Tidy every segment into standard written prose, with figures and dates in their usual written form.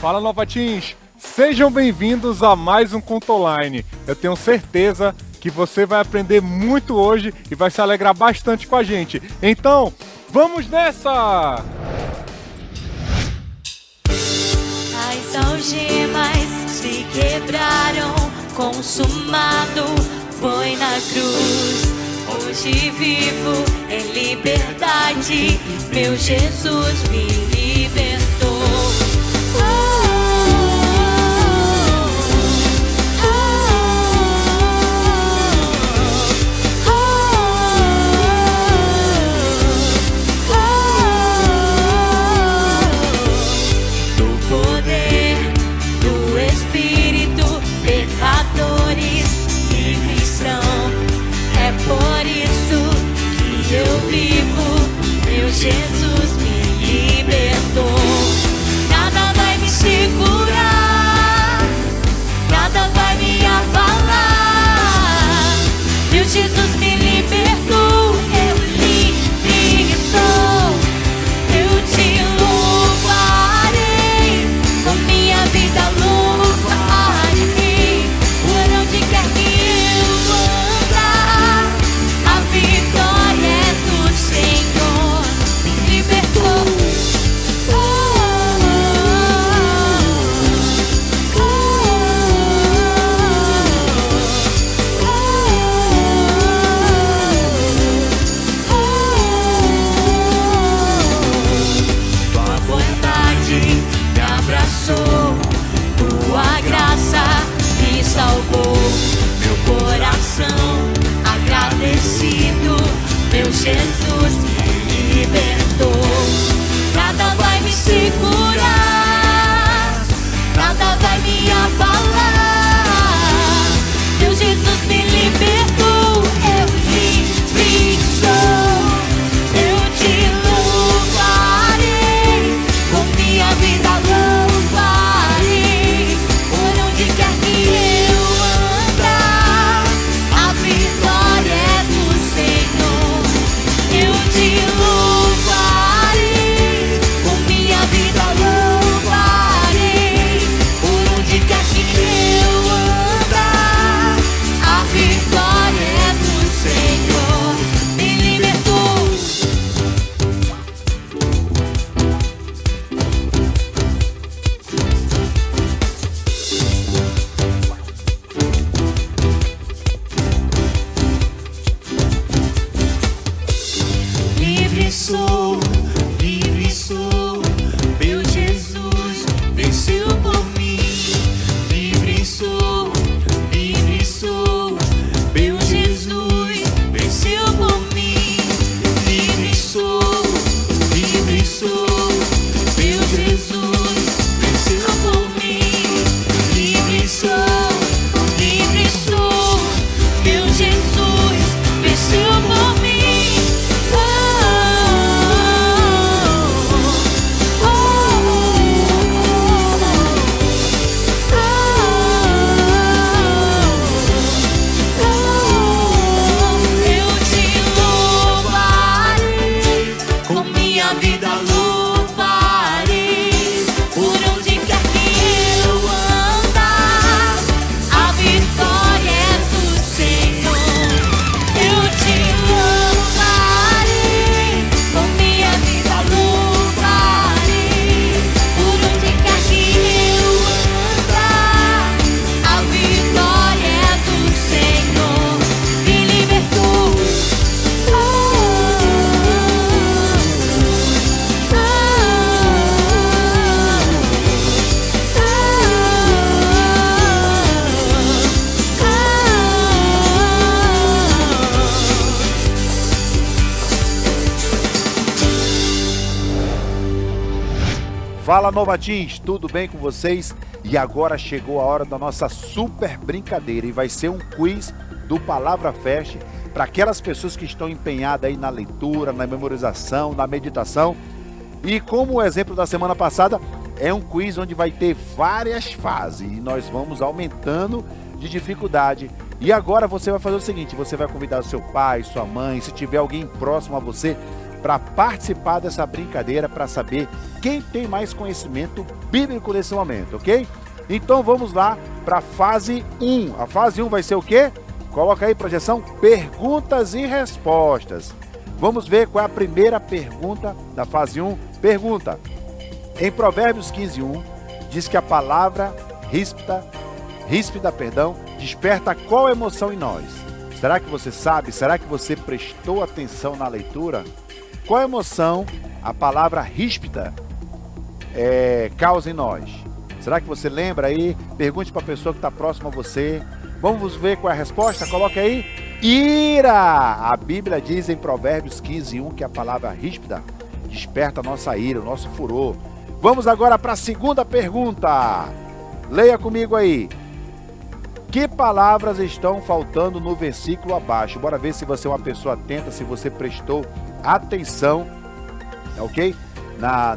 Fala, Novatins! Sejam bem-vindos a mais um Conto Online. Eu tenho certeza que você vai aprender muito hoje e vai se alegrar bastante com a gente. Então, vamos nessa! As algemas se quebraram, consumado foi na cruz. Hoje vivo em liberdade, meu Jesus me libertou. Jesus me libertou. Nada vai me segurar, nada vai me abalar. Meu Jesus me libertou, eu livre sou. Eu te louvarei, com minha vida louvarei. Por onde quer que eu andar, a vitória é do Senhor. Tua graça me salvou, meu coração agradecido, meu Jesus me libertou. Nada vai me segurar, nada vai me abalar. Meu Jesus me libertou, eu livre sou. Eu te louvarei, com minha vida louvarei. Por onde quer que eu andar, a vitória é do Senhor. Eu te louvarei, com minha vida louvarei. Por onde quer que eu andar, a vitória é do Senhor. Me libertou. Livre sou, meu Jesus venceu por mim. Livre sou, meu Jesus venceu por mim. Livre sou, meu Jesus venceu por mim. Livre sou, meu Jesus venceu por mim. Fala, Novatins, tudo bem com vocês? E agora chegou a hora da nossa super brincadeira e vai ser um quiz do Palavra Fest para aquelas pessoas que estão empenhadas aí na leitura, na memorização, na meditação. E como o exemplo da semana passada, é um quiz onde vai ter várias fases e nós vamos aumentando de dificuldade. E agora você vai fazer o seguinte, você vai convidar o seu pai, sua mãe, se tiver alguém próximo a você, para participar dessa brincadeira, para saber quem tem mais conhecimento bíblico nesse momento, ok? Então vamos lá para a fase 1. A fase 1 vai ser o quê? Coloca aí, projeção, perguntas e respostas. Vamos ver qual é a primeira pergunta da fase 1. Pergunta: em Provérbios 15:1, diz que a palavra ríspida, desperta qual emoção em nós? Será que você sabe? Será que você prestou atenção na leitura? Qual emoção a palavra ríspida causa em nós? Será que você lembra aí? Pergunte para a pessoa que está próxima a você. Vamos ver qual é a resposta? Coloque aí. Ira! A Bíblia diz em Provérbios 15:1 que a palavra ríspida desperta a nossa ira, o nosso furor. Vamos agora para a segunda pergunta. Leia comigo aí. Que palavras estão faltando no versículo abaixo? Bora ver se você é uma pessoa atenta, se você prestou atenção, ok?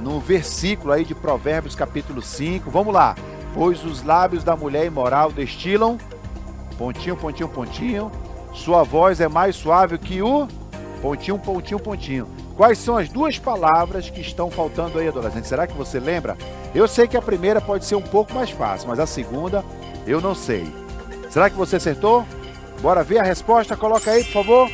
No versículo aí de Provérbios capítulo 5. Vamos lá. Pois os lábios da mulher imoral destilam, pontinho, pontinho, pontinho. Sua voz é mais suave que o, pontinho, pontinho, pontinho. Quais são as duas palavras que estão faltando aí, adolescente? Será que você lembra? Eu sei que a primeira pode ser um pouco mais fácil, mas a segunda eu não sei. Será que você acertou? Bora ver a resposta? Coloca aí, por favor.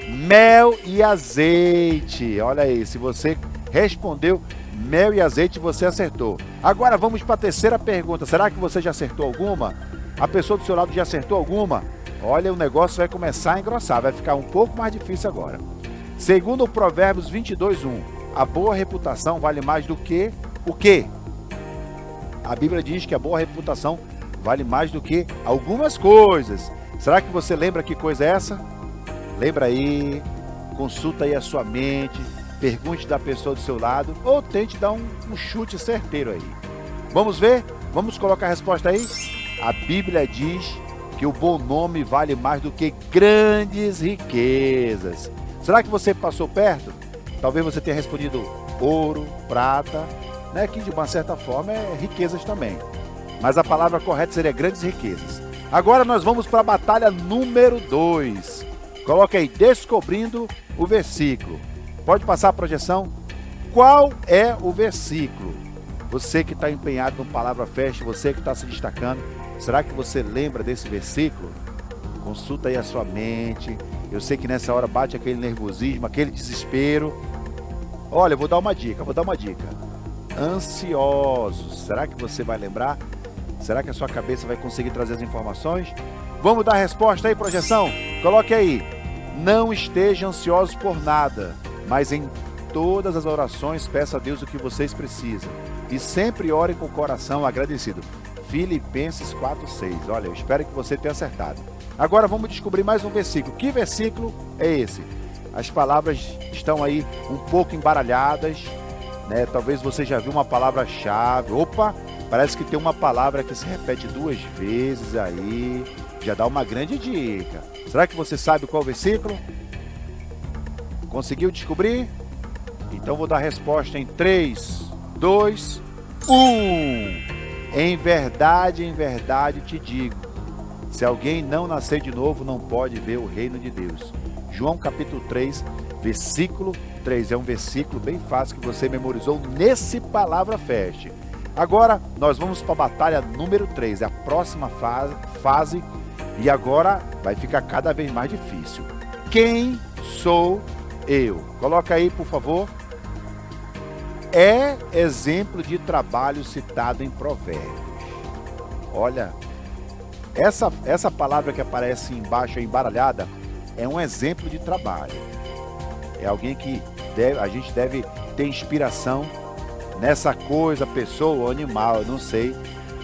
Mel e azeite. Olha aí, se você respondeu mel e azeite, você acertou. Agora vamos para a terceira pergunta. Será que você já acertou alguma? A pessoa do seu lado já acertou alguma? Olha, o negócio vai começar a engrossar, vai ficar um pouco mais difícil agora. Segundo o Provérbios 22:1, a boa reputação vale mais do que o quê? A Bíblia diz que a boa reputação vale mais do que algumas coisas. Será que você lembra que coisa é essa? Lembra aí, consulta aí a sua mente, pergunte da pessoa do seu lado ou tente dar um chute certeiro aí. Vamos ver? Vamos colocar a resposta aí? A Bíblia diz que o bom nome vale mais do que grandes riquezas. Será que você passou perto? Talvez você tenha respondido ouro, prata, né? Que de uma certa forma é riquezas também. Mas a palavra correta seria grandes riquezas. Agora nós vamos para a batalha número 2. Coloque aí, descobrindo o versículo. Pode passar a projeção? Qual é o versículo? Você que está empenhado no Palavra Fest, você que está se destacando, será que você lembra desse versículo? Consulta aí a sua mente. Eu sei que nessa hora bate aquele nervosismo, aquele desespero. Olha, eu vou dar uma dica. Ansiosos. Será que você vai lembrar? Será que a sua cabeça vai conseguir trazer as informações? Vamos dar a resposta aí, projeção? Coloque aí. Não esteja ansiosos por nada, mas em todas as orações peça a Deus o que vocês precisam. E sempre orem com o coração agradecido. Filipenses 4:6. Olha, eu espero que você tenha acertado. Agora vamos descobrir mais um versículo. Que versículo é esse? As palavras estão aí um pouco embaralhadas, né? Talvez você já viu uma palavra-chave. Opa, parece que tem uma palavra que se repete 2 vezes aí. Já dá uma grande dica. Será que você sabe qual é o versículo? Conseguiu descobrir? Então vou dar a resposta em 3, 2, 1. Em verdade te digo, se alguém não nascer de novo, não pode ver o reino de Deus. João capítulo 3, versículo 3. É um versículo bem fácil que você memorizou nesse Palavra Fest. Agora, nós vamos para a batalha número 3, a próxima fase, e agora vai ficar cada vez mais difícil. Quem sou eu? Coloca aí, por favor. É exemplo de trabalho citado em Provérbios. Olha, essa palavra que aparece embaixo, embaralhada, é um exemplo de trabalho. É alguém que a gente deve ter inspiração nessa coisa, pessoa ou animal, eu não sei.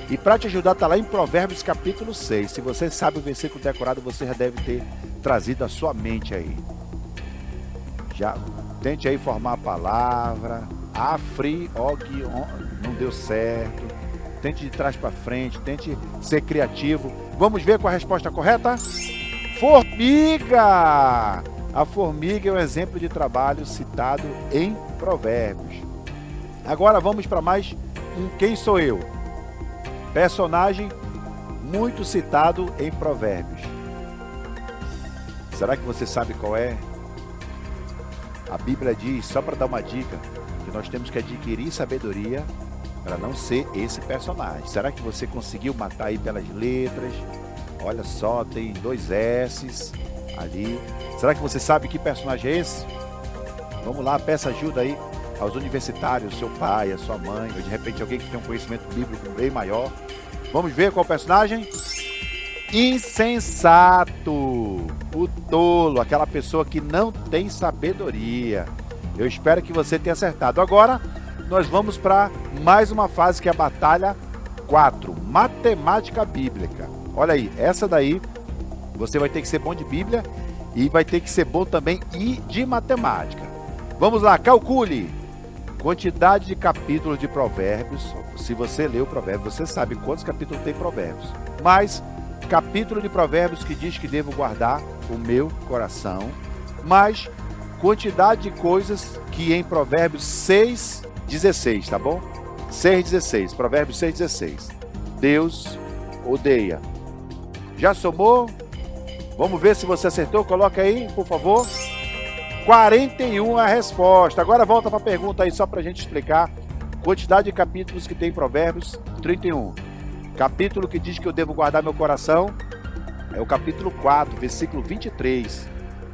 E para te ajudar, está lá em Provérbios capítulo 6. Se você sabe o versículo decorado, você já deve ter trazido a sua mente aí. Já tente aí formar a palavra. Não deu certo. Tente de trás para frente, tente ser criativo. Vamos ver qual a resposta correta? Formiga! A formiga é um exemplo de trabalho citado em Provérbios. Agora vamos para mais um Quem Sou Eu? Personagem muito citado em Provérbios. Será que você sabe qual é? A Bíblia diz, só para dar uma dica, que nós temos que adquirir sabedoria para não ser esse personagem. Será que você conseguiu matar aí pelas letras? Olha só, tem 2 S's ali. Será que você sabe que personagem é esse? Vamos lá, peça ajuda aí aos universitários, seu pai, a sua mãe, ou de repente alguém que tem um conhecimento bíblico bem maior. Vamos ver qual personagem? Insensato, o tolo, aquela pessoa que não tem sabedoria. Eu espero que você tenha acertado. Agora, nós vamos para mais uma fase que é a batalha 4, matemática bíblica. Olha aí, essa daí, você vai ter que ser bom de Bíblia e vai ter que ser bom também e de matemática. Vamos lá, calcule. Quantidade de capítulos de Provérbios. Se você leu Provérbios, você sabe quantos capítulos tem Provérbios. Mas capítulo de Provérbios que diz que devo guardar o meu coração. Mas quantidade de coisas que em Provérbios 6:16, tá bom? 6:16, Provérbios 6:16. Deus odeia. Já somou? Vamos ver se você acertou. Coloca aí, por favor. 41 a resposta. Agora volta para a pergunta aí, só para a gente explicar. Quantidade de capítulos que tem em Provérbios, 31. Capítulo que diz que eu devo guardar meu coração, é o capítulo 4, versículo 23.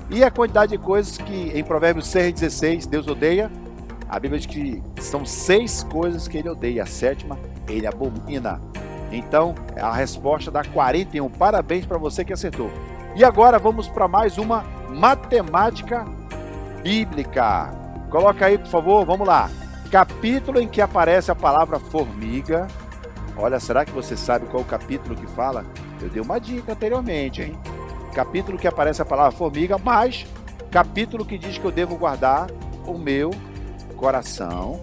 E a quantidade de coisas que em Provérbios 6:16 Deus odeia, a Bíblia diz que são 6 coisas que ele odeia. A 7ª, ele abomina. Então, a resposta dá 41. Parabéns para você que acertou. E agora vamos para mais uma matemática bíblica. Coloca aí, por favor, vamos lá. Capítulo em que aparece a palavra formiga. Olha, será que você sabe qual é o capítulo que fala? Eu dei uma dica anteriormente, hein? Capítulo que aparece a palavra formiga, mas capítulo que diz que eu devo guardar o meu coração,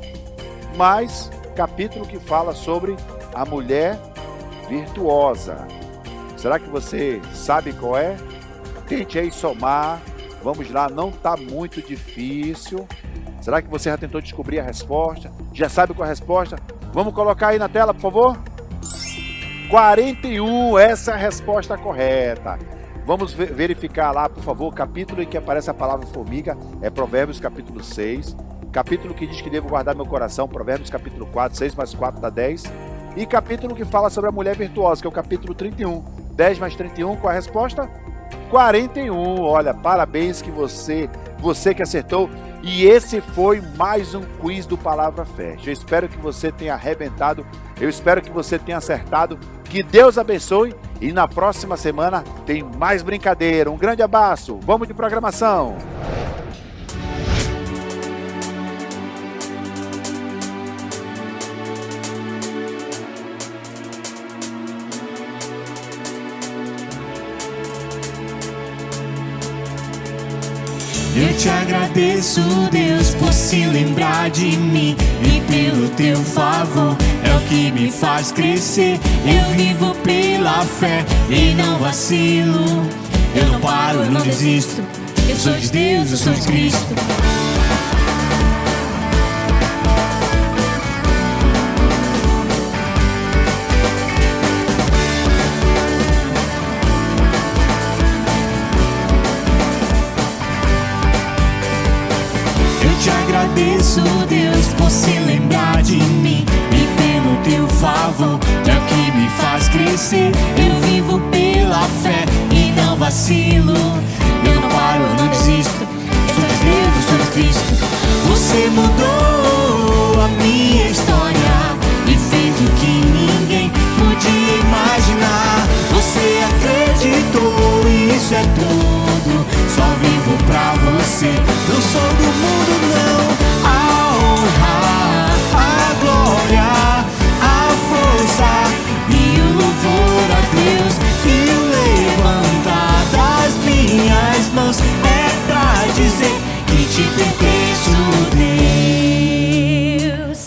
mas capítulo que fala sobre a mulher virtuosa. Será que você sabe qual é? Tente aí somar. Vamos lá, não está muito difícil. Será que você já tentou descobrir a resposta? Já sabe qual é a resposta? Vamos colocar aí na tela, por favor? 41, essa é a resposta correta. Vamos verificar lá, por favor, o capítulo em que aparece a palavra formiga, é Provérbios capítulo 6. Capítulo que diz que devo guardar meu coração, Provérbios capítulo 4, 6 mais 4 dá 10. E capítulo que fala sobre a mulher virtuosa, que é o capítulo 31. 10 mais 31, qual a resposta? 41. Olha, parabéns que você que acertou. E esse foi mais um quiz do Palavra Fest. Eu espero que você tenha arrebentado. Eu espero que você tenha acertado. Que Deus abençoe. E na próxima semana tem mais brincadeira. Um grande abraço. Vamos de programação. Eu te agradeço, Deus, por se lembrar de mim e pelo teu favor, é o que me faz crescer. Eu vivo pela fé e não vacilo. Eu não paro, eu não desisto. Eu sou de Deus, eu sou de Cristo. Te agradeço, Deus, por se lembrar de mim e pelo teu favor, é o que me faz crescer. Eu vivo pela fé e não vacilo. Eu não paro, eu não desisto. Eu sou de Deus, eu sou de Cristo. Você mudou a minha história e fez o que ninguém podia imaginar. Você acreditou e isso é tudo. Só vivo pra você. Não sou do mundo, não. A honra, a glória, a força e o louvor a Deus. E o levantar das minhas mãos é pra dizer que te pertenço, Deus.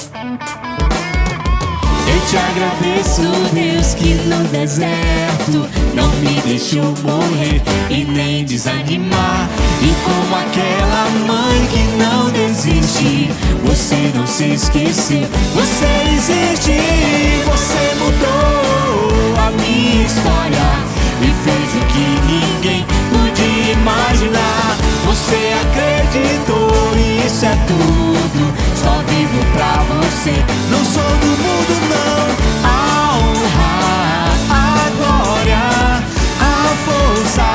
Eu te agradeço, Deus, que no deserto não me deixou morrer e nem desanimar. E como aquela mãe que não desiste, você não se esqueceu, você existe. Você mudou a minha história e fez o que ninguém podia imaginar. Você acreditou isso é tudo, só vivo pra você. Não sou do mundo não. A honra, a glória, a força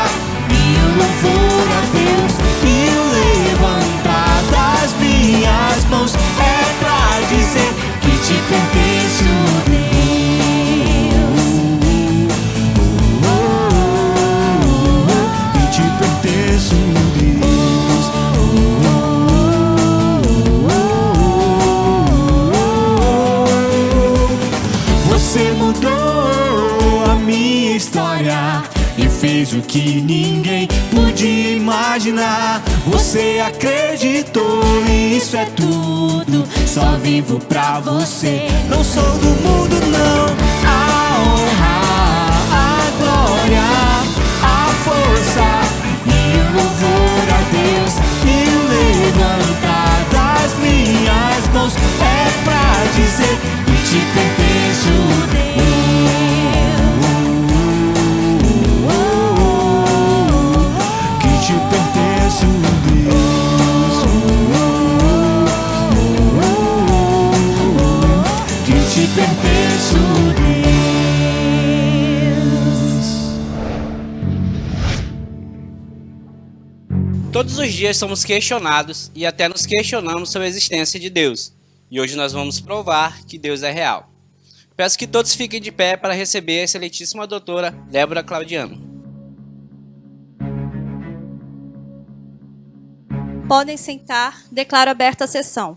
e o louvor a Deus, e o levantar das minhas mãos é pra dizer que te pertenço, Deus. Que te pertenço, Deus. Você mudou a minha história e fez o que ninguém podia imaginar. Você acreditou e isso é tudo, só vivo pra você. Não sou do mundo não. A honra, a glória, a força e o louvor a Deus, e o levantar das minhas mãos é pra dizer que te pertenço, Deus. Que te pertenço, Deus. Que te pertenço, Deus. Todos os dias somos questionados e até nos questionamos sobre a existência de Deus. E hoje nós vamos provar que Deus é real. Peço que todos fiquem de pé para receber a excelentíssima doutora Débora Claudiano. Podem sentar, declaro aberta a sessão.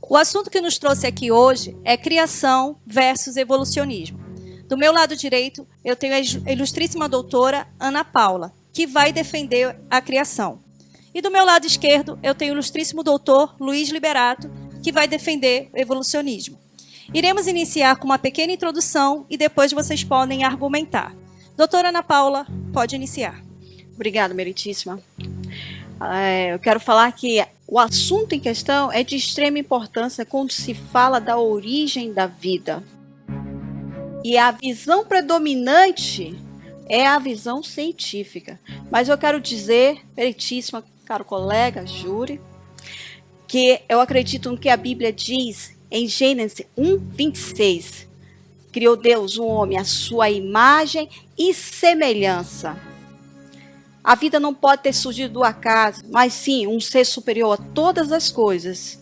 O assunto que nos trouxe aqui hoje é criação versus evolucionismo. Do meu lado direito, eu tenho a ilustríssima doutora Ana Paula, que vai defender a criação. E do meu lado esquerdo, eu tenho o ilustríssimo doutor Luiz Liberato, que vai defender o evolucionismo. Iremos iniciar com uma pequena introdução e depois vocês podem argumentar. Doutora Ana Paula, pode iniciar. Obrigada, meritíssima. Eu quero falar que o assunto em questão é de extrema importância quando se fala da origem da vida. E a visão predominante é a visão científica. Mas eu quero dizer, meritíssima, caro colega, júri, que eu acredito no que a Bíblia diz em Gênesis 1:26. Criou Deus o homem à sua imagem e semelhança. A vida não pode ter surgido do acaso, mas sim um ser superior a todas as coisas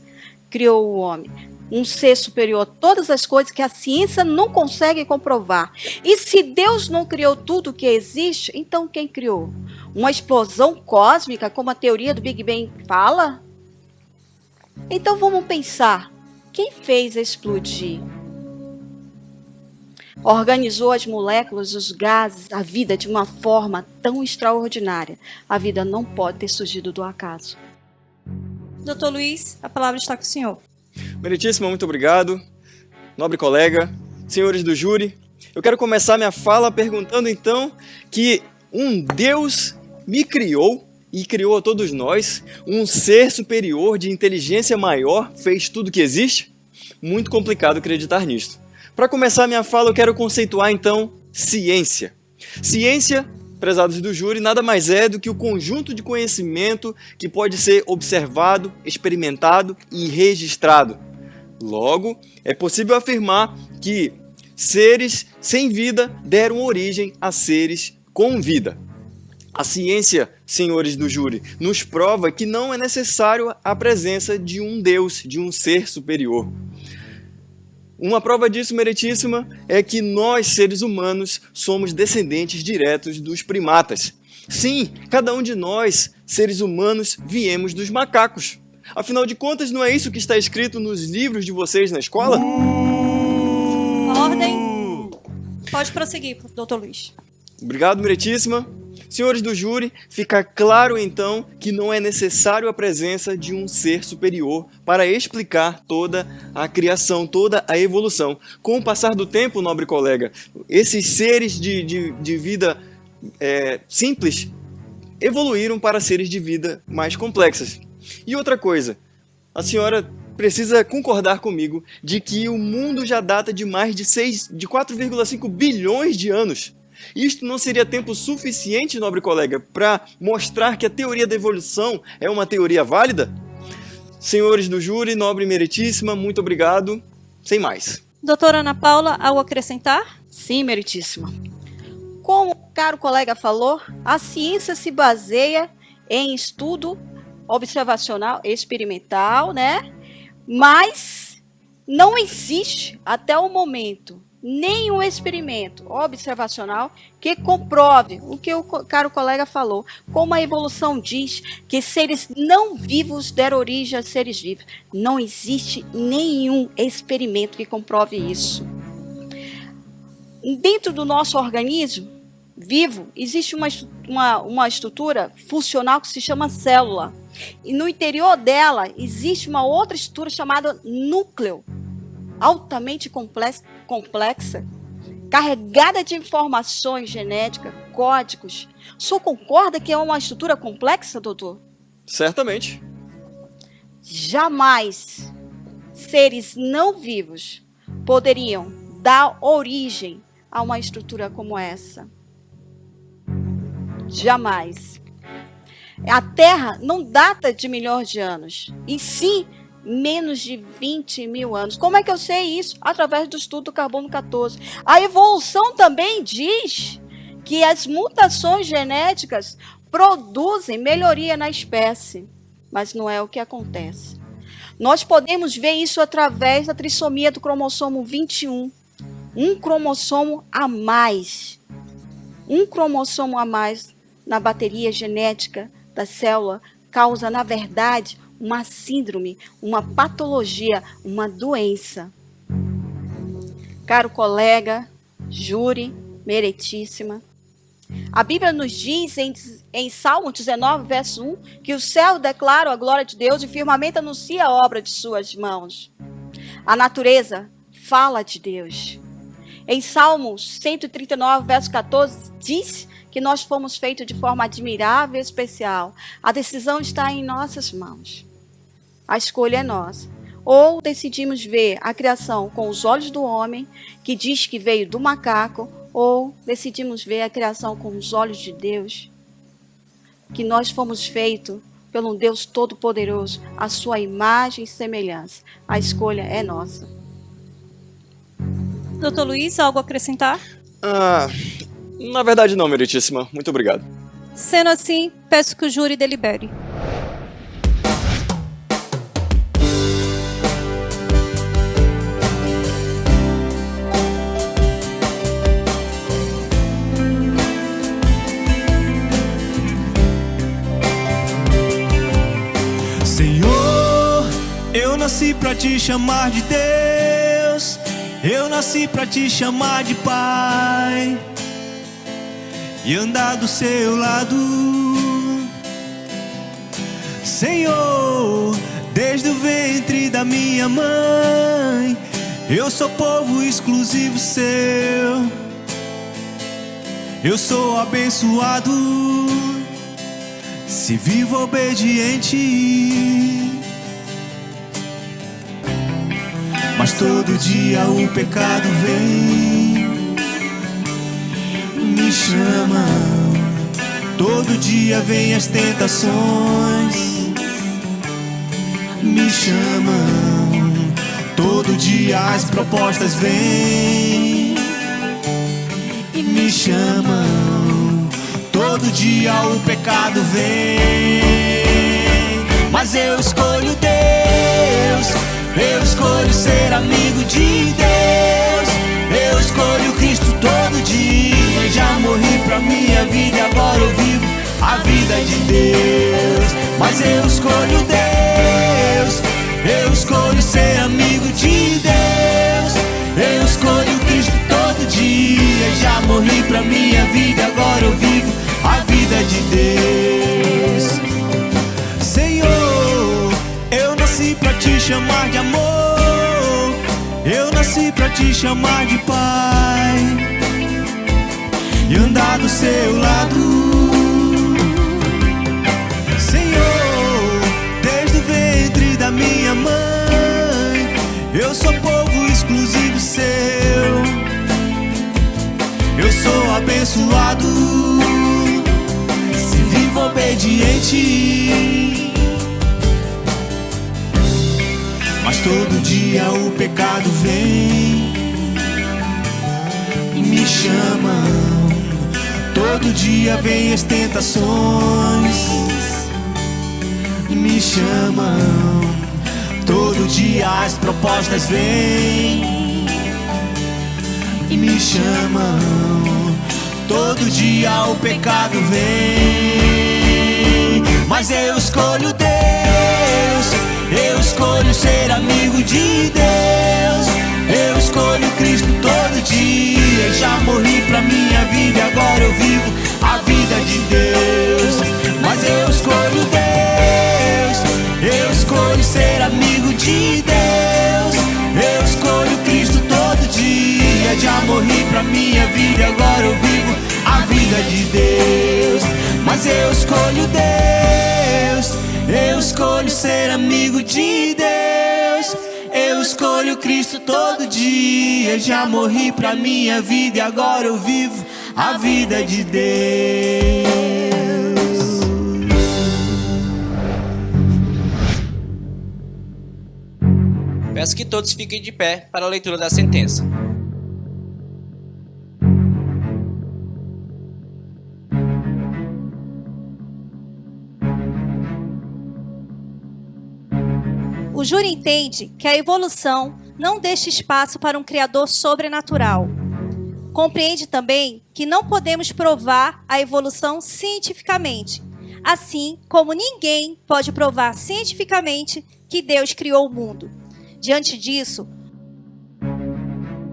criou o homem. Um ser superior a todas as coisas que a ciência não consegue comprovar. E se Deus não criou tudo que existe, então quem criou? Uma explosão cósmica, como a teoria do Big Bang fala? Então vamos pensar, quem fez explodir? Organizou as moléculas, os gases, a vida de uma forma tão extraordinária. A vida não pode ter surgido do acaso. Doutor Luiz, a palavra está com o senhor. Meritíssima, muito obrigado. Nobre colega, senhores do júri, eu quero começar minha fala perguntando então que um Deus me criou e criou a todos nós, um ser superior de inteligência maior fez tudo que existe? Muito complicado acreditar nisto. Para começar minha fala, eu quero conceituar então ciência. Ciência, prezados do júri, nada mais é do que o conjunto de conhecimento que pode ser observado, experimentado e registrado. Logo, é possível afirmar que seres sem vida deram origem a seres com vida. A ciência, senhores do júri, nos prova que não é necessário a presença de um Deus, de um ser superior. Uma prova disso, meritíssima, é que nós, seres humanos, somos descendentes diretos dos primatas. Sim, cada um de nós, seres humanos, viemos dos macacos. Afinal de contas, não é isso que está escrito nos livros de vocês na escola? Ordem. Pode prosseguir, doutor Luiz. Obrigado, meritíssima. Senhores do júri, fica claro então que não é necessário a presença de um ser superior para explicar toda a criação, toda a evolução. Com o passar do tempo, nobre colega, esses seres de vida simples evoluíram para seres de vida mais complexas. E outra coisa, a senhora precisa concordar comigo de que o mundo já data de mais de 4,5 bilhões de anos. Isto não seria tempo suficiente, nobre colega, para mostrar que a teoria da evolução é uma teoria válida? Senhores do júri, nobre e meritíssima, muito obrigado. Sem mais. Doutora Ana Paula, algo a acrescentar? Sim, meritíssima. Como o caro colega falou, a ciência se baseia em estudo observacional, experimental, né? Mas não existe, até o momento, nenhum experimento observacional que comprove o que o caro colega falou. Como a evolução diz que seres não vivos deram origem a seres vivos. Não existe nenhum experimento que comprove isso. Dentro do nosso organismo vivo, existe uma estrutura funcional que se chama célula. E no interior dela existe uma outra estrutura chamada núcleo, altamente complexa, carregada de informações genéticas, códigos. O senhor concorda que é uma estrutura complexa, doutor? Certamente. Jamais seres não vivos poderiam dar origem a uma estrutura como essa. Jamais. A Terra não data de milhões de anos, e sim menos de 20 mil anos. Como é que eu sei isso? Através do estudo do carbono 14. A evolução também diz que as mutações genéticas produzem melhoria na espécie, mas não é o que acontece. Nós podemos ver isso através da trissomia do cromossomo 21. Um cromossomo a mais. Um cromossomo a mais na bateria genética da célula causa, na verdade, uma síndrome, uma patologia, uma doença. Caro colega, júri, meritíssima, a Bíblia nos diz em Salmo 19, verso 1, que o céu declara a glória de Deus e o firmamento anuncia a obra de suas mãos. A natureza fala de Deus. Em Salmo 139, verso 14, diz que nós fomos feitos de forma admirável e especial. A decisão está em nossas mãos. A escolha é nossa. Ou decidimos ver a criação com os olhos do homem, que diz que veio do macaco, ou decidimos ver a criação com os olhos de Deus, que nós fomos feitos pelo Deus Todo-Poderoso, a sua imagem e semelhança. A escolha é nossa. Doutor Luiz, algo a acrescentar? Na verdade não, meritíssima. Muito obrigado. Sendo assim, peço que o júri delibere. Senhor, eu nasci pra te chamar de Deus, eu nasci pra te chamar de Pai e andar do seu lado. Senhor, desde o ventre da minha mãe, eu sou povo exclusivo seu. Eu sou abençoado se vivo obediente. Mas todo dia o pecado vem, me chama. Todo dia vem as tentações, me chamam. Todo dia as propostas vêm e me chamam. Todo dia o pecado vem, mas eu escolho Deus. Eu escolho ser amigo de Deus. Eu escolho Cristo todo dia. Já morri pra minha vida e agora eu vivo a vida de Deus. Mas eu escolho Deus. Eu escolho ser amigo de Deus. Eu escolho Cristo todo dia. Já morri pra minha vida e agora eu vivo a vida de Deus. Senhor, eu nasci pra te chamar de amor. Eu nasci pra te chamar de Pai e andar do seu lado. Senhor, desde o ventre da minha mãe, eu sou povo exclusivo seu. Eu sou sou abençoado se vivo obediente. Mas todo dia o pecado vem e me chama. Todo dia vem as tentações e me chamam. Todo dia as propostas vêm e me chamam. Todo dia o pecado vem. Mas eu escolho Deus, eu escolho ser amigo de Deus. Eu escolho Cristo todo dia. Já morri pra minha vida e agora eu vivo a vida de Deus. Mas eu escolho Deus, eu escolho ser amigo de Deus. Eu escolho Cristo todo dia. Já morri pra minha vida e agora eu vivo a vida de Deus. Mas eu escolho Deus, eu escolho ser amigo de Deus. Eu escolho Cristo todo dia. Já morri pra minha vida e agora eu vivo a vida de Deus. Peço que todos fiquem de pé para a leitura da sentença. O júri entende que a evolução não deixa espaço para um criador sobrenatural. Compreende também que não podemos provar a evolução cientificamente, assim como ninguém pode provar cientificamente que Deus criou o mundo. Diante disso,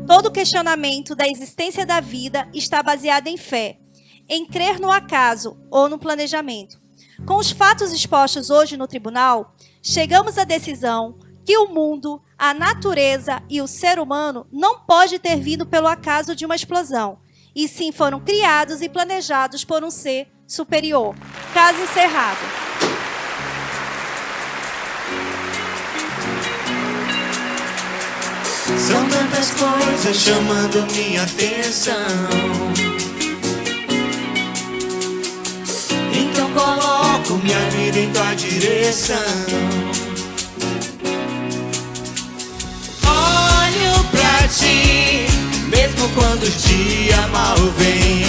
todo questionamento da existência da vida está baseado em fé, em crer no acaso ou no planejamento. Com os fatos expostos hoje no tribunal, chegamos à decisão que o mundo, a natureza e o ser humano não pode ter vindo pelo acaso de uma explosão, e sim foram criados e planejados por um ser superior. Caso encerrado. São tantas coisas chamando minha atenção, então coloco minha vida em tua direção. Olho pra ti, mesmo quando o dia mal vem.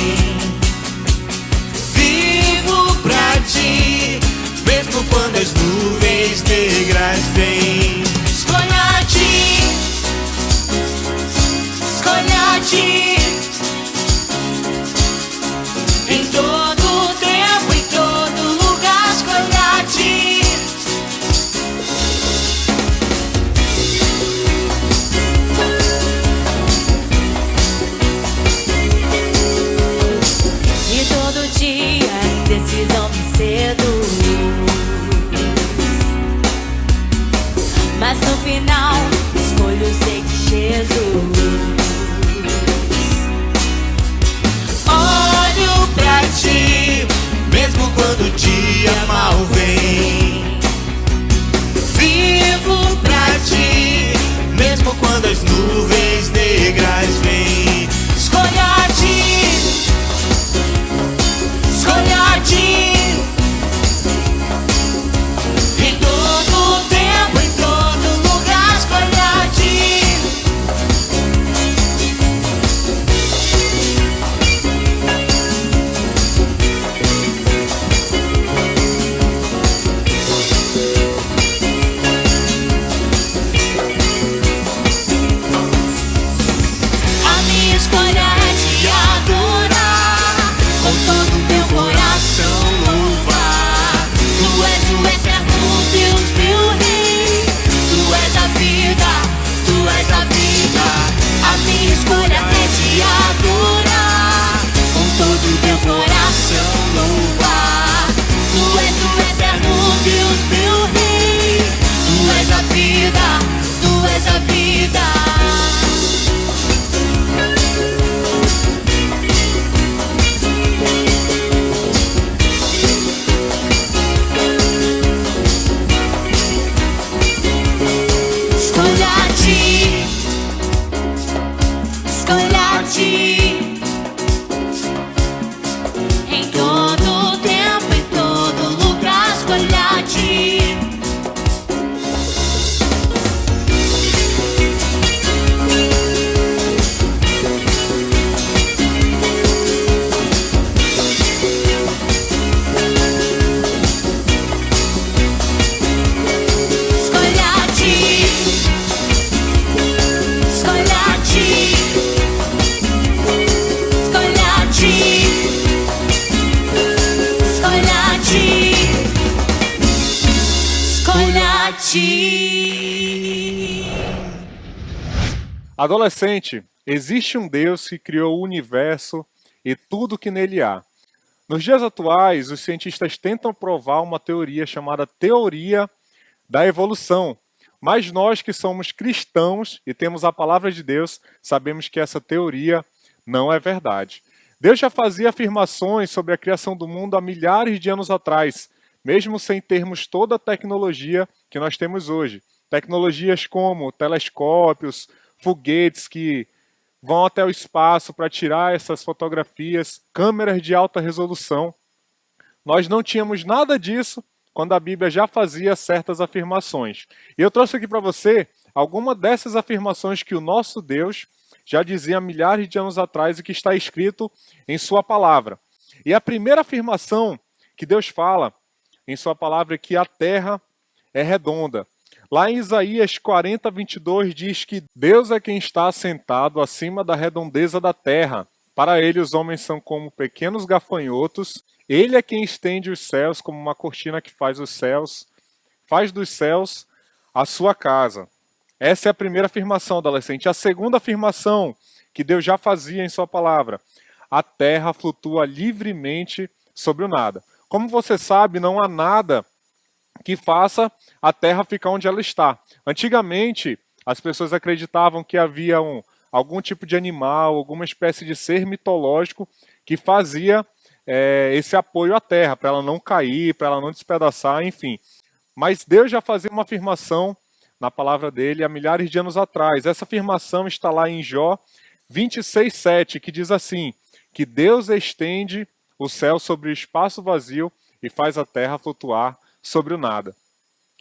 Vivo pra ti, mesmo quando as nuvens negras vêm. Escolha a ti, escolha a ti, em todo tempo, em todo lugar, escolha a ti. E todo dia a indecisão me seduz, mas no final escolho seguir Jesus. Olho pra ti, mesmo quando o dia mal vem. Vivo pra ti, mesmo quando as nuvens negras vêm. Escolha a ti, escolha a ti, em todo tempo, em todo lugar, escolha a ti. A minha escolha é te adorar, com todo o teu coração louvar. Tu és o eterno Deus, meu rei. Tu és a vida, tu és a vida. A minha escolha é te adorar, com todo o teu coração louvar. Tu és o eterno Deus, meu rei. Tu és a vida, tu és a vida. ti. Adolescente, existe um Deus que criou o universo e tudo que nele há. Nos dias atuais, os cientistas tentam provar uma teoria chamada teoria da evolução. Mas nós que somos cristãos e temos a palavra de Deus, sabemos que essa teoria não é verdade. Deus já fazia afirmações sobre a criação do mundo há milhares de anos atrás, mesmo sem termos toda a tecnologia que nós temos hoje. Tecnologias como telescópios, foguetes que vão até o espaço para tirar essas fotografias, câmeras de alta resolução. Nós não tínhamos nada disso quando a Bíblia já fazia certas afirmações. E eu trouxe aqui para você algumas dessas afirmações que o nosso Deus já dizia há milhares de anos atrás e que está escrito em sua palavra. E a primeira afirmação que Deus fala em sua palavra é que a terra é redonda. Lá em Isaías 40, 22 diz que Deus é quem está assentado acima da redondeza da terra. Para ele os homens são como pequenos gafanhotos. Ele é quem estende os céus como uma cortina que faz dos céus a sua casa. Essa é a primeira afirmação, adolescente. A segunda afirmação que Deus já fazia em sua palavra: a terra flutua livremente sobre o nada. Como você sabe, não há nada que faça a terra ficar onde ela está. Antigamente, as pessoas acreditavam que havia algum tipo de animal, alguma espécie de ser mitológico que fazia esse apoio à terra, para ela não cair, para ela não despedaçar, enfim. Mas Deus já fazia uma afirmação na palavra dele há milhares de anos atrás. Essa afirmação está lá em Jó 26:7, que diz assim, que Deus estende o céu sobre o espaço vazio e faz a terra flutuar sobre o nada.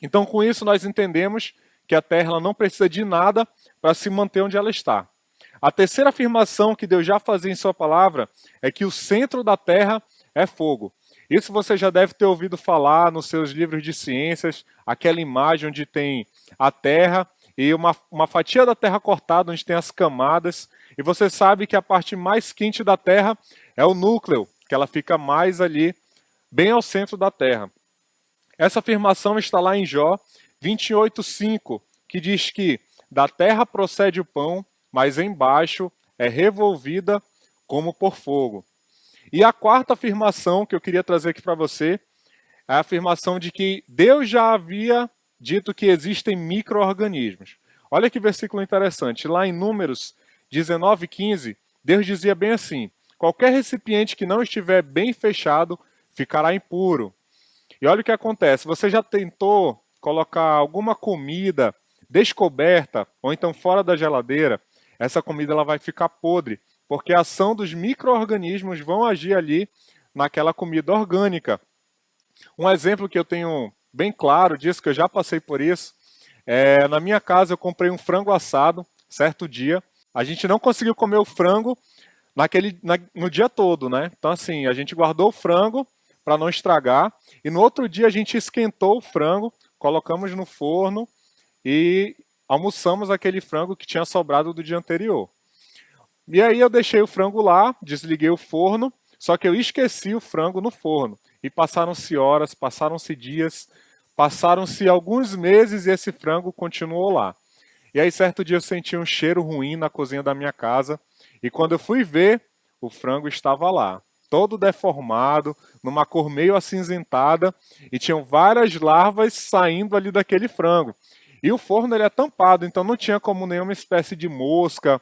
Então, com isso, nós entendemos que a terra ela não precisa de nada para se manter onde ela está. A terceira afirmação que Deus já fazia em sua palavra é que o centro da terra é fogo. Isso você já deve ter ouvido falar nos seus livros de ciências, aquela imagem onde tem a terra e uma fatia da terra cortada, onde tem as camadas. E você sabe que a parte mais quente da terra é o núcleo, que ela fica mais ali, bem ao centro da terra. Essa afirmação está lá em Jó 28:5, que diz que da terra procede o pão, mas embaixo é revolvida como por fogo. E a quarta afirmação que eu queria trazer aqui para você é a afirmação de que Deus já havia dito que existem micro-organismos. Olha que versículo interessante. Lá em Números 19:15, Deus dizia bem assim: qualquer recipiente que não estiver bem fechado ficará impuro. E olha o que acontece. Você já tentou colocar alguma comida descoberta ou então fora da geladeira? Essa comida ela vai ficar podre, porque a ação dos micro-organismos vão agir ali naquela comida orgânica. Um exemplo que eu tenho bem claro disso, que eu já passei por isso, na minha casa eu comprei um frango assado, certo dia. A gente não conseguiu comer o frango no dia todo, né? Então assim, a gente guardou o frango para não estragar, e no outro dia a gente esquentou o frango, colocamos no forno e almoçamos aquele frango que tinha sobrado do dia anterior. E aí eu deixei o frango lá, desliguei o forno, só que eu esqueci o frango no forno. E passaram-se horas, passaram-se dias, passaram-se alguns meses e esse frango continuou lá. E aí certo dia eu senti um cheiro ruim na cozinha da minha casa, e quando eu fui ver, o frango estava lá, todo deformado, numa cor meio acinzentada, e tinham várias larvas saindo ali daquele frango. E o forno ele é tampado, então não tinha como nenhuma espécie de mosca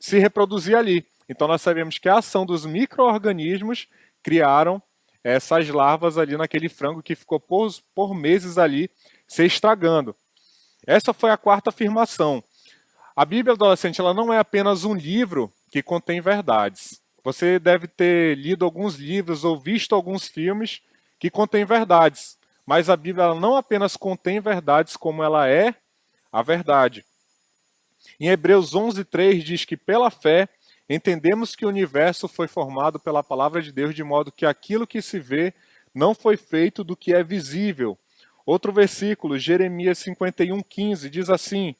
se reproduzir ali. Então nós sabemos que a ação dos micro-organismos criaram essas larvas ali naquele frango que ficou por meses ali se estragando. Essa foi a quarta afirmação. A Bíblia, adolescente, ela não é apenas um livro que contém verdades. Você deve ter lido alguns livros ou visto alguns filmes que contêm verdades. Mas a Bíblia ela não apenas contém verdades, como ela é a verdade. Em Hebreus 11:3 diz que pela fé entendemos que o universo foi formado pela palavra de Deus, de modo que aquilo que se vê não foi feito do que é visível. Outro versículo, Jeremias 51:15, diz assim: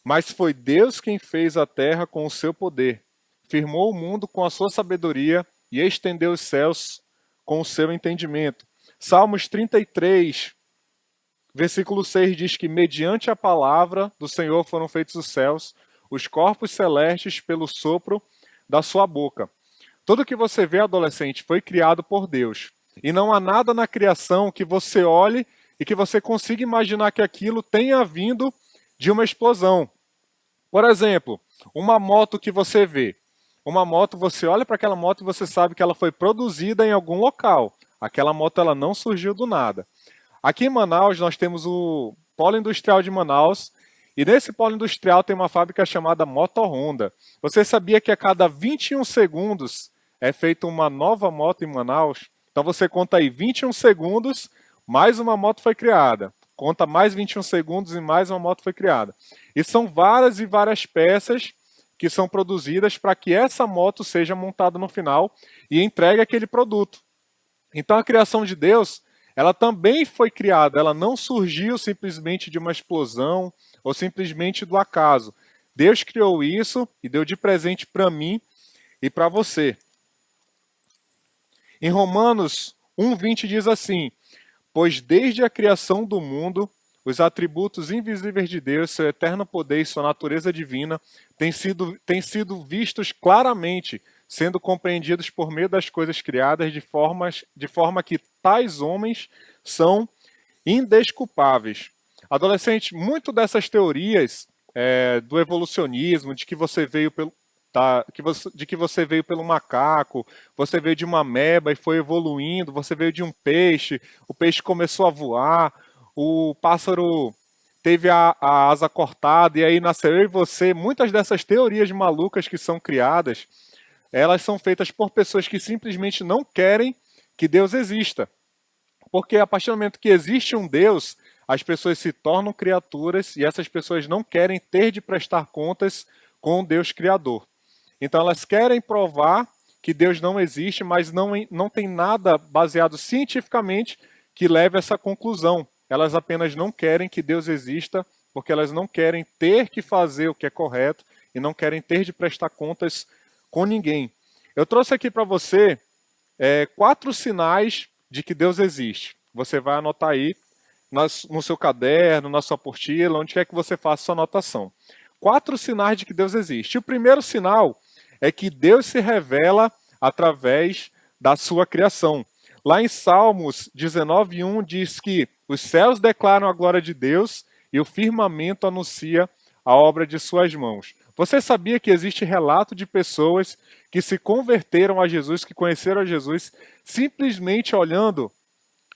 mas foi Deus quem fez a terra com o seu poder, firmou o mundo com a sua sabedoria e estendeu os céus com o seu entendimento. Salmos 33, versículo 6 diz que mediante a palavra do Senhor foram feitos os céus, os corpos celestes pelo sopro da sua boca. Tudo que você vê, adolescente, foi criado por Deus. E não há nada na criação que você olhe e que você consiga imaginar que aquilo tenha vindo de uma explosão. Por exemplo, uma moto que você vê. Uma moto, você olha para aquela moto e você sabe que ela foi produzida em algum local. Aquela moto ela não surgiu do nada. Aqui em Manaus nós temos o Polo Industrial de Manaus e nesse polo industrial tem uma fábrica chamada Moto Honda. Você sabia que a cada 21 segundos é feita uma nova moto em Manaus? Então você conta aí 21 segundos, mais uma moto foi criada. Conta mais 21 segundos e mais uma moto foi criada. E são várias e várias peças que são produzidas para que essa moto seja montada no final e entregue aquele produto. Então a criação de Deus, ela também foi criada, ela não surgiu simplesmente de uma explosão ou simplesmente do acaso. Deus criou isso e deu de presente para mim e para você. Em Romanos 1:20 diz assim: pois desde a criação do mundo, os atributos invisíveis de Deus, seu eterno poder e sua natureza divina, têm sido vistos claramente, sendo compreendidos por meio das coisas criadas, de forma que tais homens são indesculpáveis. Adolescente, muito dessas teorias do evolucionismo, de que você veio pelo macaco, você veio de uma ameba e foi evoluindo, você veio de um peixe, o peixe começou a voar, o pássaro teve a asa cortada e aí nasceu eu e você. Muitas dessas teorias malucas que são criadas, elas são feitas por pessoas que simplesmente não querem que Deus exista. Porque a partir do momento que existe um Deus, as pessoas se tornam criaturas e essas pessoas não querem ter de prestar contas com o Deus Criador. Então elas querem provar que Deus não existe, mas não tem nada baseado cientificamente que leve a essa conclusão. Elas apenas não querem que Deus exista, porque elas não querem ter que fazer o que é correto e não querem ter de prestar contas com ninguém. Eu trouxe aqui para você 4 sinais de que Deus existe. Você vai anotar aí no seu caderno, na sua apostila, onde quer que você faça sua anotação. 4 sinais de que Deus existe. O primeiro sinal é que Deus se revela através da sua criação. Lá em Salmos 19:1 diz que os céus declaram a glória de Deus e o firmamento anuncia a obra de suas mãos. Você sabia que existe relato de pessoas que se converteram a Jesus, que conheceram a Jesus, simplesmente olhando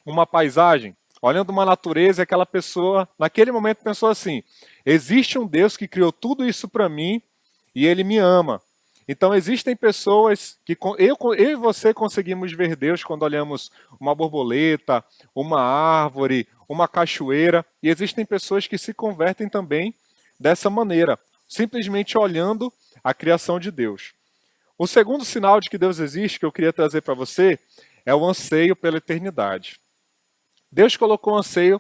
uma paisagem, olhando uma natureza, e aquela pessoa, naquele momento, pensou assim: existe um Deus que criou tudo isso para mim e Ele me ama. Então existem pessoas que eu e você conseguimos ver Deus quando olhamos uma borboleta, uma árvore, uma cachoeira, e existem pessoas que se convertem também dessa maneira, simplesmente olhando a criação de Deus. O segundo sinal de que Deus existe, que eu queria trazer para você, é o anseio pela eternidade. Deus colocou um anseio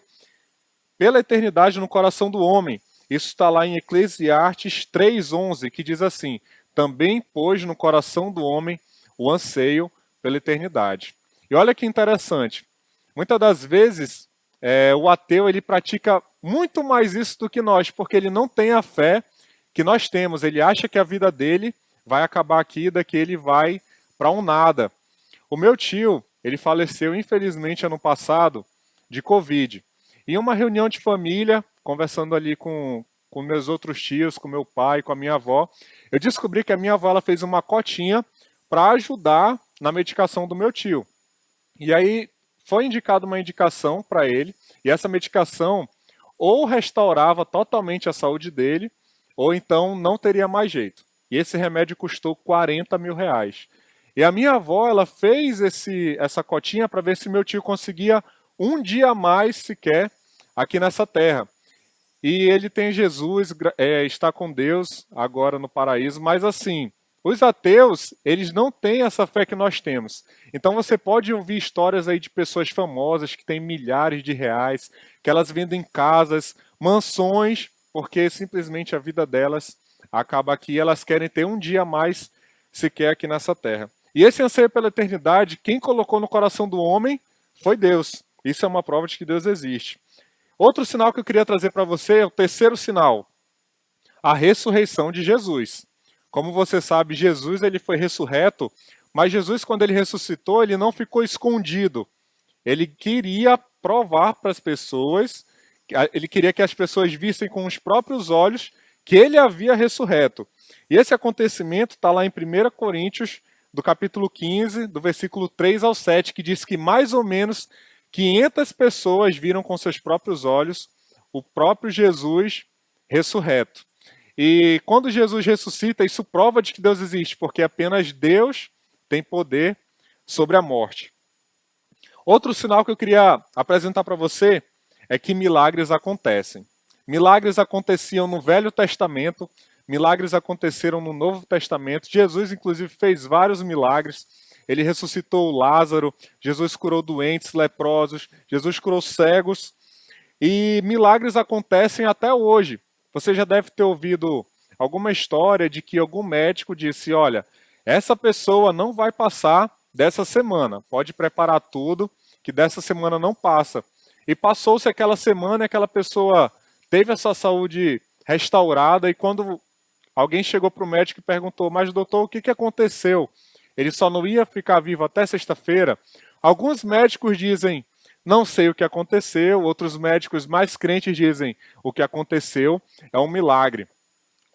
pela eternidade no coração do homem. Isso está lá em Eclesiastes 3:11, que diz assim: também pôs no coração do homem o anseio pela eternidade. E olha que interessante, muitas das vezes o ateu ele pratica muito mais isso do que nós, porque ele não tem a fé que nós temos. Ele acha que a vida dele vai acabar aqui, daqui ele vai para um nada. O meu tio, ele faleceu infelizmente ano passado de Covid. Em uma reunião de família, conversando ali com meus outros tios, com meu pai, com a minha avó, eu descobri que a minha avó ela fez uma cotinha para ajudar na medicação do meu tio. E aí foi indicada uma indicação para ele, e essa medicação ou restaurava totalmente a saúde dele, ou então não teria mais jeito. E esse remédio custou 40 mil reais. E a minha avó ela fez essa cotinha para ver se meu tio conseguia um dia a mais sequer aqui nessa terra. E ele tem Jesus, está com Deus agora no paraíso, mas assim, os ateus, eles não têm essa fé que nós temos. Então você pode ouvir histórias aí de pessoas famosas que têm milhares de reais, que elas vendem casas, mansões, porque simplesmente a vida delas acaba aqui, elas querem ter um dia a mais sequer aqui nessa terra. E esse anseio pela eternidade, quem colocou no coração do homem foi Deus. Isso é uma prova de que Deus existe. Outro sinal que eu queria trazer para você é o terceiro sinal, a ressurreição de Jesus. Como você sabe, Jesus ele foi ressurreto, mas Jesus, quando ele ressuscitou, ele não ficou escondido. Ele queria provar para as pessoas, ele queria que as pessoas vissem com os próprios olhos que ele havia ressurreto. E esse acontecimento está lá em 1 Coríntios, do capítulo 15, do versículo 3 ao 7, que diz que mais ou menos 500 pessoas viram com seus próprios olhos o próprio Jesus ressurreto. E quando Jesus ressuscita, isso prova de que Deus existe, porque apenas Deus tem poder sobre a morte. Outro sinal que eu queria apresentar para você é que milagres acontecem. Milagres aconteciam no Velho Testamento, milagres aconteceram no Novo Testamento. Jesus, inclusive, fez vários milagres. Ele ressuscitou Lázaro, Jesus curou doentes, leprosos, Jesus curou cegos. E milagres acontecem até hoje. Você já deve ter ouvido alguma história de que algum médico disse, olha, essa pessoa não vai passar dessa semana, pode preparar tudo, que dessa semana não passa. E passou-se aquela semana e aquela pessoa teve a sua saúde restaurada, e quando alguém chegou para o médico e perguntou, mas doutor, o que aconteceu? Ele só não ia ficar vivo até sexta-feira? Alguns médicos dizem, não sei o que aconteceu, outros médicos mais crentes dizem, o que aconteceu é um milagre.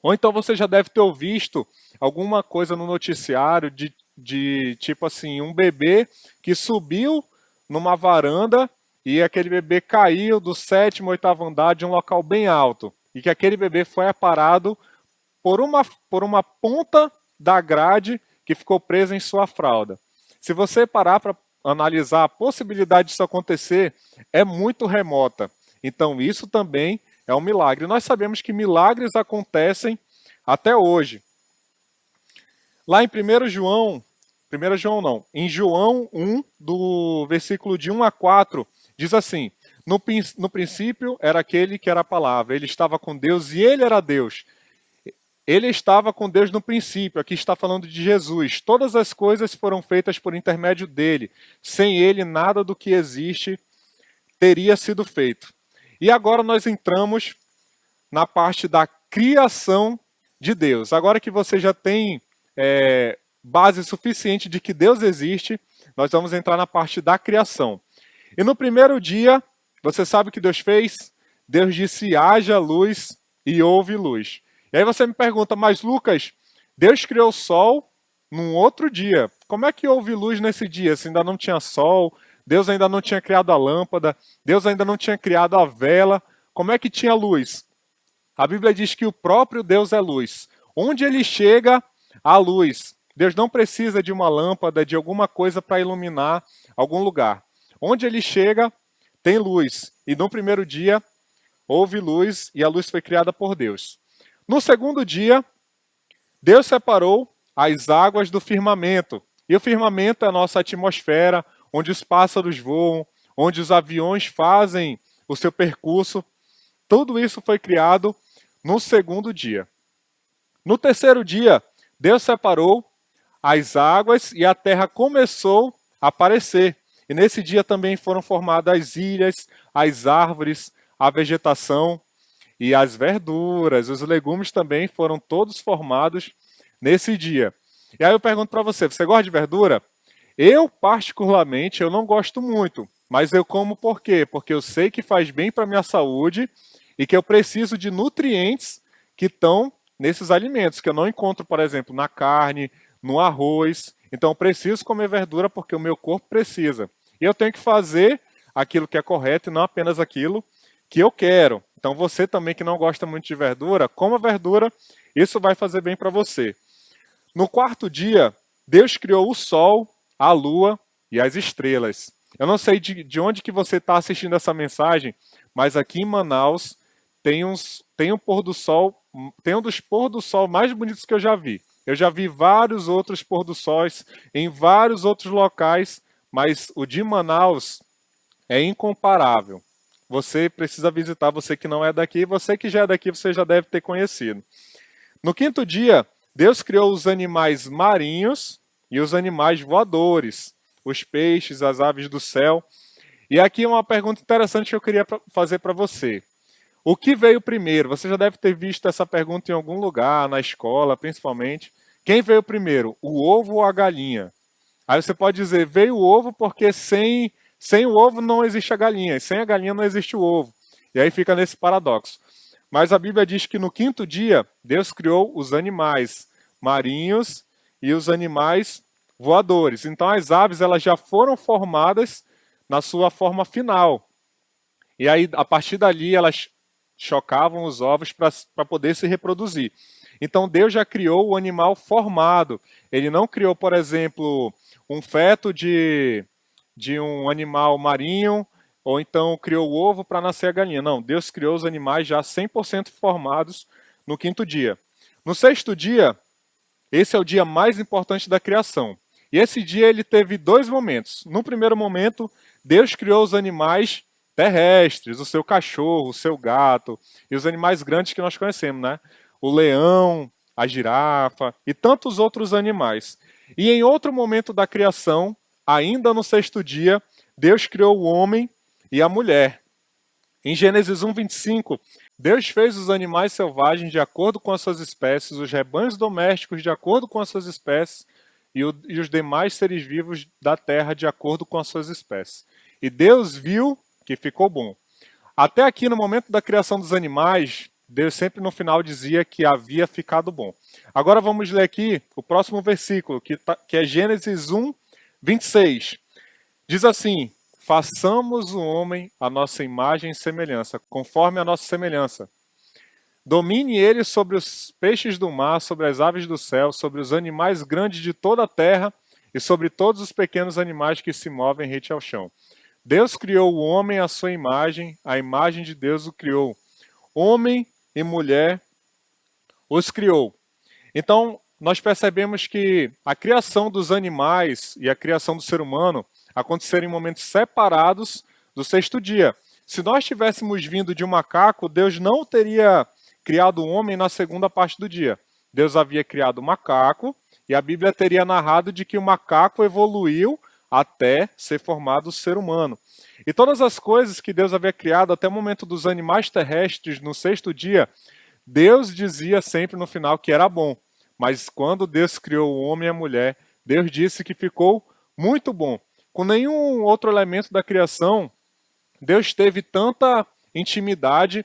Ou então você já deve ter visto alguma coisa no noticiário de tipo assim, um bebê que subiu numa varanda e aquele bebê caiu do 7º, 8º andar de um local bem alto. E que aquele bebê foi aparado por uma ponta da grade que ficou presa em sua fralda. Se você parar para analisar a possibilidade disso acontecer, é muito remota. Então isso também é um milagre. Nós sabemos que milagres acontecem até hoje. Lá em em João 1, do versículo de 1 a 4, diz assim, no princípio era aquele que era a palavra, ele estava com Deus e ele era Deus. Ele estava com Deus no princípio, aqui está falando de Jesus. Todas as coisas foram feitas por intermédio dele. Sem ele, nada do que existe teria sido feito. E agora nós entramos na parte da criação de Deus. Agora que você já tem base suficiente de que Deus existe, nós vamos entrar na parte da criação. E no primeiro dia, você sabe o que Deus fez? Deus disse, haja luz e houve luz. E aí você me pergunta, mas Lucas, Deus criou o sol num outro dia. Como é que houve luz nesse dia? Se ainda não tinha sol, Deus ainda não tinha criado a lâmpada, Deus ainda não tinha criado a vela. Como é que tinha luz? A Bíblia diz que o próprio Deus é luz. Onde ele chega, há luz. Deus não precisa de uma lâmpada, de alguma coisa para iluminar algum lugar. Onde ele chega, tem luz. E no primeiro dia, houve luz e a luz foi criada por Deus. No segundo dia, Deus separou as águas do firmamento. E o firmamento é a nossa atmosfera, onde os pássaros voam, onde os aviões fazem o seu percurso. Tudo isso foi criado no segundo dia. No terceiro dia, Deus separou as águas e a terra começou a aparecer. E nesse dia também foram formadas as ilhas, as árvores, a vegetação e as verduras, os legumes também foram todos formados nesse dia. E aí eu pergunto para você, você gosta de verdura? Eu, particularmente, eu não gosto muito, mas eu como por quê? Porque eu sei que faz bem para a minha saúde e que eu preciso de nutrientes que estão nesses alimentos, que eu não encontro, por exemplo, na carne, no arroz. Então eu preciso comer verdura porque o meu corpo precisa. E eu tenho que fazer aquilo que é correto e não apenas aquilo que eu quero. Então você também que não gosta muito de verdura, coma verdura, isso vai fazer bem para você. No quarto dia, Deus criou o sol, a lua e as estrelas. Eu não sei de onde que você está assistindo essa mensagem, mas aqui em Manaus tem um pôr do sol, tem um dos pôr do sol mais bonitos que eu já vi. Eu já vi vários outros pôr do sóis em vários outros locais, mas o de Manaus é incomparável. Você precisa visitar, você que não é daqui, você que já é daqui, você já deve ter conhecido. No quinto dia, Deus criou os animais marinhos e os animais voadores, os peixes, as aves do céu. E aqui uma pergunta interessante que eu queria fazer para você. O que veio primeiro? Você já deve ter visto essa pergunta em algum lugar, na escola principalmente. Quem veio primeiro, o ovo ou a galinha? Aí você pode dizer, veio o ovo porque sem o ovo não existe a galinha, e sem a galinha não existe o ovo. E aí fica nesse paradoxo. Mas a Bíblia diz que no quinto dia, Deus criou os animais marinhos e os animais voadores. Então as aves elas já foram formadas na sua forma final. E aí, a partir dali, elas chocavam os ovos para poder se reproduzir. Então Deus já criou o animal formado. Ele não criou, por exemplo, um feto de um animal marinho, ou então criou o ovo para nascer a galinha. Não, Deus criou os animais já 100% formados no quinto dia. No sexto dia, esse é o dia mais importante da criação. E esse dia ele teve dois momentos. No primeiro momento, Deus criou os animais terrestres, o seu cachorro, o seu gato, e os animais grandes que nós conhecemos, né? O leão, a girafa e tantos outros animais. E em outro momento da criação, ainda no sexto dia, Deus criou o homem e a mulher. Em Gênesis 1:25, Deus fez os animais selvagens de acordo com as suas espécies, os rebanhos domésticos de acordo com as suas espécies e os demais seres vivos da terra de acordo com as suas espécies. E Deus viu que ficou bom. Até aqui, no momento da criação dos animais, Deus sempre no final dizia que havia ficado bom. Agora vamos ler aqui o próximo versículo, que é Gênesis 1:26. Diz assim: façamos o homem à nossa imagem e semelhança, conforme a nossa semelhança. Domine ele sobre os peixes do mar, sobre as aves do céu, sobre os animais grandes de toda a terra e sobre todos os pequenos animais que se movem rente ao chão. Deus criou o homem à sua imagem, a imagem de Deus o criou. Homem e mulher os criou. Então, nós percebemos que a criação dos animais e a criação do ser humano aconteceram em momentos separados do sexto dia. Se nós tivéssemos vindo de um macaco, Deus não teria criado o homem na segunda parte do dia. Deus havia criado o macaco e a Bíblia teria narrado de que o macaco evoluiu até ser formado o ser humano. E todas as coisas que Deus havia criado até o momento dos animais terrestres no sexto dia, Deus dizia sempre no final que era bom. Mas quando Deus criou o homem e a mulher, Deus disse que ficou muito bom. Com nenhum outro elemento da criação, Deus teve tanta intimidade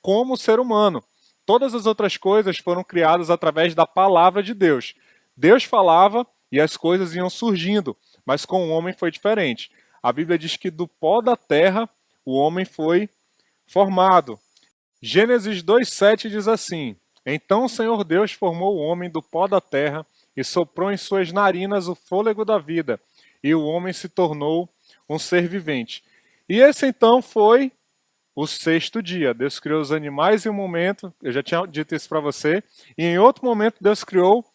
como o ser humano. Todas as outras coisas foram criadas através da palavra de Deus. Deus falava e as coisas iam surgindo, mas com o homem foi diferente. A Bíblia diz que do pó da terra o homem foi formado. Gênesis 2:7 diz assim: então o Senhor Deus formou o homem do pó da terra e soprou em suas narinas o fôlego da vida, e o homem se tornou um ser vivente. E esse então foi o sexto dia. Deus criou os animais em um momento, eu já tinha dito isso para você, e em outro momento Deus criou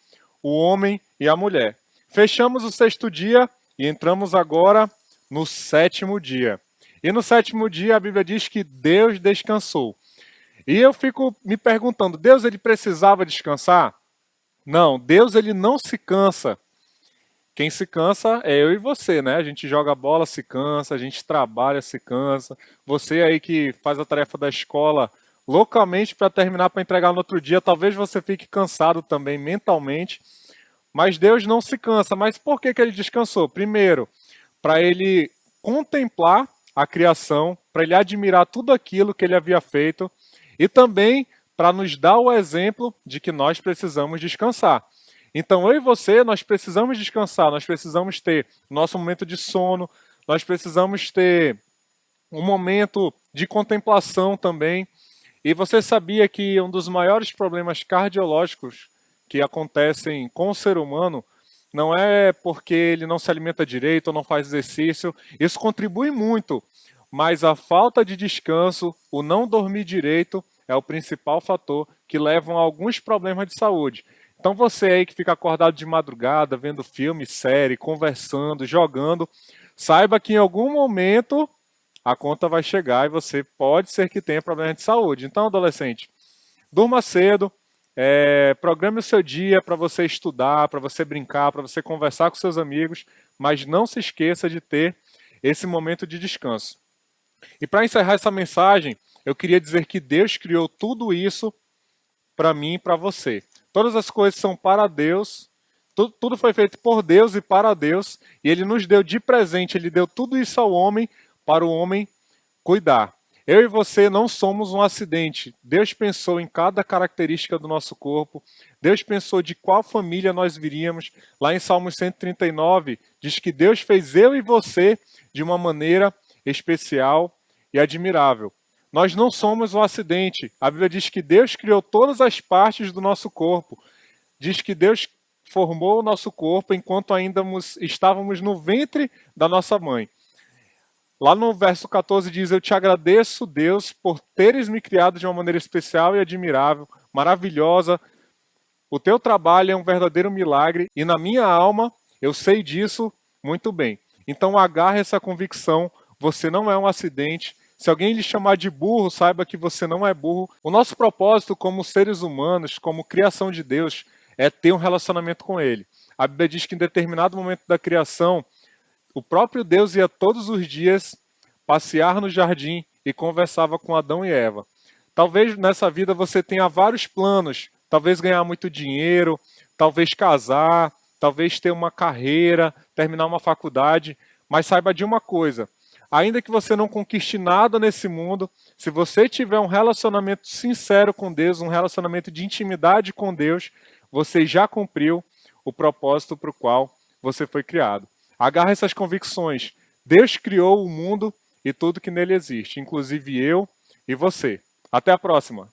o homem e a mulher. Fechamos o sexto dia e entramos agora no sétimo dia. E no sétimo dia a Bíblia diz que Deus descansou. E eu fico me perguntando, Deus ele precisava descansar? Não, Deus ele não se cansa. Quem se cansa é eu e você, né? A gente joga bola, se cansa, a gente trabalha, se cansa. Você aí que faz a tarefa da escola loucamente para terminar, para entregar no outro dia, talvez você fique cansado também mentalmente. Mas Deus não se cansa. Mas por que ele descansou? Primeiro, para ele contemplar a criação, para ele admirar tudo aquilo que ele havia feito e também para nos dar o exemplo de que nós precisamos descansar. Então, eu e você, nós precisamos descansar, nós precisamos ter nosso momento de sono, nós precisamos ter um momento de contemplação também. E você sabia que um dos maiores problemas cardiológicos que acontecem com o ser humano não é porque ele não se alimenta direito ou não faz exercício, isso contribui muito, mas a falta de descanso, o não dormir direito, é o principal fator que leva a alguns problemas de saúde. Então você aí que fica acordado de madrugada, vendo filme, série, conversando, jogando, saiba que em algum momento a conta vai chegar e você pode ser que tenha problema de saúde. Então, adolescente, durma cedo, programe o seu dia para você estudar, para você brincar, para você conversar com seus amigos, mas não se esqueça de ter esse momento de descanso. E para encerrar essa mensagem, eu queria dizer que Deus criou tudo isso para mim e para você. Todas as coisas são para Deus, tudo foi feito por Deus e para Deus, e Ele nos deu de presente, Ele deu tudo isso ao homem, para o homem cuidar. Eu e você não somos um acidente. Deus pensou em cada característica do nosso corpo. Deus pensou de qual família nós viríamos. Lá em Salmos 139, diz que Deus fez eu e você de uma maneira especial e admirável. Nós não somos um acidente. A Bíblia diz que Deus criou todas as partes do nosso corpo. Diz que Deus formou o nosso corpo enquanto ainda estávamos no ventre da nossa mãe. Lá no verso 14 diz: eu te agradeço, Deus, por teres me criado de uma maneira especial e admirável, maravilhosa. O teu trabalho é um verdadeiro milagre e na minha alma eu sei disso muito bem. Então agarre essa convicção, você não é um acidente. Se alguém lhe chamar de burro, saiba que você não é burro. O nosso propósito como seres humanos, como criação de Deus, é ter um relacionamento com Ele. A Bíblia diz que em determinado momento da criação, o próprio Deus ia todos os dias passear no jardim e conversava com Adão e Eva. Talvez nessa vida você tenha vários planos, talvez ganhar muito dinheiro, talvez casar, talvez ter uma carreira, terminar uma faculdade, mas saiba de uma coisa: ainda que você não conquiste nada nesse mundo, se você tiver um relacionamento sincero com Deus, um relacionamento de intimidade com Deus, você já cumpriu o propósito para o qual você foi criado. Agarre essas convicções. Deus criou o mundo e tudo que nele existe, inclusive eu e você. Até a próxima.